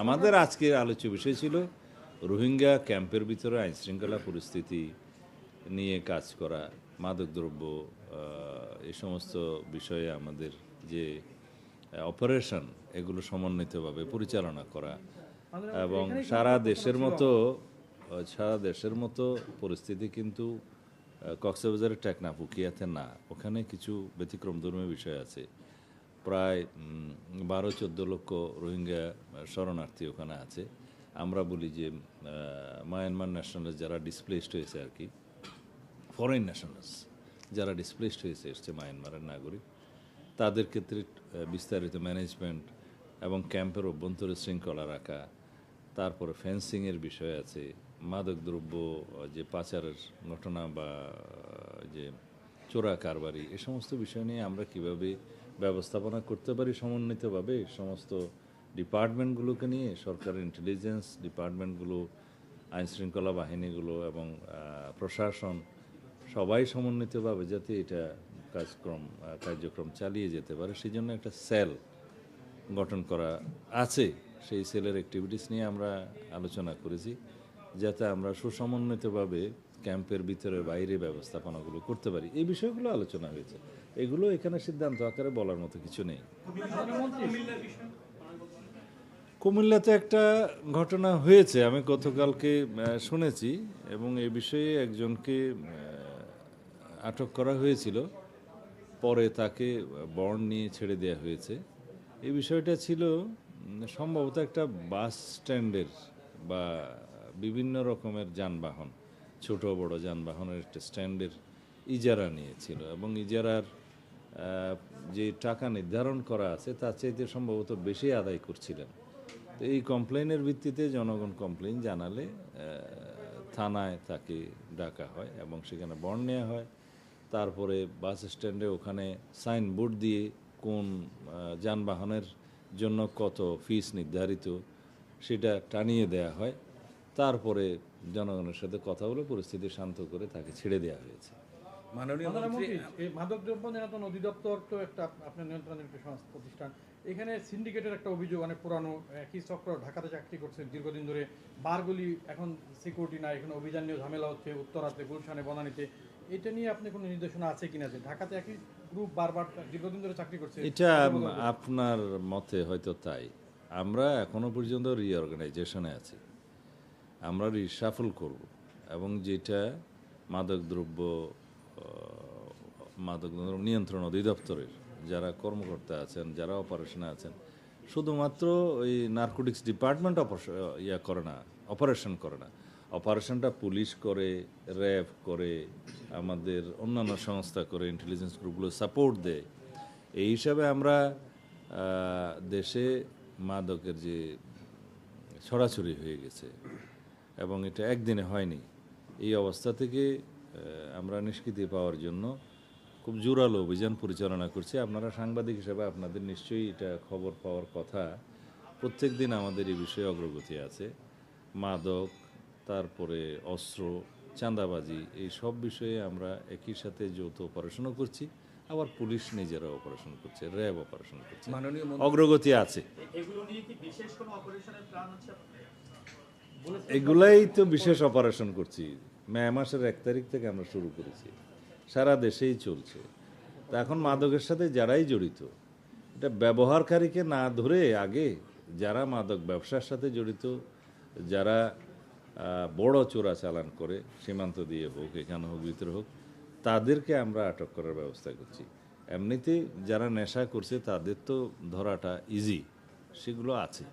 আমাদের আজকের আলোচ্য বিষয় ছিল রোহিঙ্গা ক্যাম্পের ভিতরে আইনশৃঙ্খলা পরিস্থিতি নিয়ে কাজ করা, মাদকদ্রব্য, এই সমস্ত বিষয়ে আমাদের যে অপারেশন এগুলো সমন্বিতভাবে পরিচালনা করা এবং সারা দেশের মতো পরিস্থিতি কিন্তু কক্সবাজারের টেকনাফ উখিয়াতে না, ওখানে কিছু ব্যতিক্রমধর্মী বিষয় আছে। প্রায় 12-14 লক্ষ রোহিঙ্গা শরণার্থী ওখানে আছে। আমরা বলি যে মায়ানমার ন্যাশনালস যারা ডিসপ্লেসড হয়েছে আর কি, ফরেন ন্যাশনালস যারা ডিসপ্লেসড হয়েছে এসছে মায়ানমারের নাগরিক, তাদের ক্ষেত্রে বিস্তারিত ম্যানেজমেন্ট এবং ক্যাম্পের অভ্যন্তরে শৃঙ্খলা রাখা, তারপরে ফেন্সিংয়ের বিষয় আছে, মাদকদ্রব্য যে পাচারের ঘটনা বা যে চোরা কারবারি, এ সমস্ত বিষয় নিয়ে আমরা কিভাবে ব্যবস্থাপনা করতে পারি সমন্বিতভাবে সমস্ত ডিপার্টমেন্টগুলোকে নিয়ে, সরকারের ইন্টেলিজেন্স ডিপার্টমেন্টগুলো, আইনশৃঙ্খলা বাহিনীগুলো এবং প্রশাসন সবাই সমন্বিতভাবে যাতে এটা কার্যক্রম চালিয়ে যেতে পারে, সেই জন্য একটা সেল গঠন করা আছে। সেই সেলের অ্যাক্টিভিটিস নিয়ে আমরা আলোচনা করেছি যাতে আমরা সুসমন্বিতভাবে ক্যাম্পের ভিতরে বাইরে ব্যবস্থাপনাগুলো করতে পারি। এই বিষয়গুলো আলোচনা হয়েছে, এগুলো এখানে সিদ্ধান্ত আকারে বলার মতো কিছু নেই। কুমিল্লাতে একটা ঘটনা হয়েছে, আমি গতকালকে শুনেছি এবং এই বিষয়ে একজনকে আটক করা হয়েছিল, পরে তাকে বন্ড নিয়ে ছেড়ে দেওয়া হয়েছে। এই বিষয়টা ছিল সম্ভবত একটা বাস স্ট্যান্ডের বা বিভিন্ন রকমের যানবাহন, ছোট বড় যানবাহনের একটা স্ট্যান্ডের ইজারা নিয়েছিল এবং ইজারার যে টাকা নির্ধারণ করা আছে তার চাইতে সম্ভবত বেশি আদায় করছিলেন। তো এই কমপ্লেনের ভিত্তিতে জনগণ কমপ্লেন জানালে থানায় তাকে ডাকা হয় এবং সেখানে বন্ড নেওয়া হয়। তারপরে বাস স্ট্যান্ডে ওখানে সাইনবোর্ড দিয়ে কোন যানবাহনের জন্য কত ফিস নির্ধারিত সেটা টানিয়ে দেয়া হয়। তারপরে জনগণের সাথে কথা বলে পরিস্থিতি শান্ত করে তাকে ছেড়ে দেওয়া হয়েছে। মাননীয় মন্ত্রী, এই মাদকদ্রব্য নিয়ন্ত্রণ অধিদপ্তর তো একটা আপনার নিয়ন্ত্রণের একটা প্রতিষ্ঠান, এখানে সিন্ডিকেটের একটা অভিযোগ, অনেক পুরানো একই চক্র ঢাকাতে চাকরি করছে দীর্ঘদিন ধরে, বারগুলি এখন সিকিউরিটি নাই, এখানে অভিযান নিয়ে ঝামেলা হচ্ছে উত্তরাতে, গুলশানে, বনানীতে, এটা নিয়ে আপনি কোনো নির্দেশনা আছে কিনা যে ঢাকাতে একই গ্রুপ বারবার দীর্ঘদিন ধরে চাকরি করছে? এটা আপনার মতে হয়তো তাই, আমরা এখনো পর্যন্ত রিঅর্গানাইজেশনে আছি, আমরা রিসাফল করব এবং যেটা মাদকদ্রব্য নিয়ন্ত্রণ অধিদপ্তরের যারা কর্মকর্তা আছেন, যারা অপারেশনে আছেন, শুধুমাত্র ওই নার্কোটিক্স ডিপার্টমেন্ট অপারেশন করে না, অপারেশনটা পুলিশ করে, র্যাব করে, আমাদের অন্যান্য সংস্থা করে, ইন্টেলিজেন্স গ্রুপগুলো সাপোর্ট দেয়। এই হিসাবে আমরা দেশে মাদকের যে ছড়াছড়ি হয়ে গেছে এবং এটা একদিনে হয়নি, এই অবস্থা থেকে আমরা নিষ্কৃতি পাওয়ার জন্য খুব জোরালো অভিযান পরিচালনা করছি। আপনারা সাংবাদিক হিসেবে আপনাদের নিশ্চয়ই এটা খবর পাওয়ার কথা, প্রত্যেক দিন আমাদের এই বিষয়ে অগ্রগতি আছে। মাদক, তারপরে অস্ত্র, চাঁদাবাজি, এই সব বিষয়ে আমরা একই সাথে যৌথ অপারেশনও করছি, আবার পুলিশ নিজেরা অপারেশন করছে, র্যাব অপারেশন করছে, অগ্রগতি আছে। এগুলাই তো বিশেষ অপারেশন করছি, মে মাসের 1 তারিখ থেকে আমরা শুরু করেছি, সারা দেশেই চলছে। তা এখন মাদকের সাথে যারাই জড়িত, এটা ব্যবহারকারীকে না ধরে আগে যারা মাদক ব্যবসার সাথে জড়িত, যারা বড় চোরাচালান করে, সীমান্ত দিয়ে হোক, এখানে হোক, ভিতরে হোক, তাদেরকে আমরা আটক করার ব্যবস্থা করছি। এমনিতে যারা নেশা করছে তাদের তো ধরাটা ইজি, সেগুলো আছে।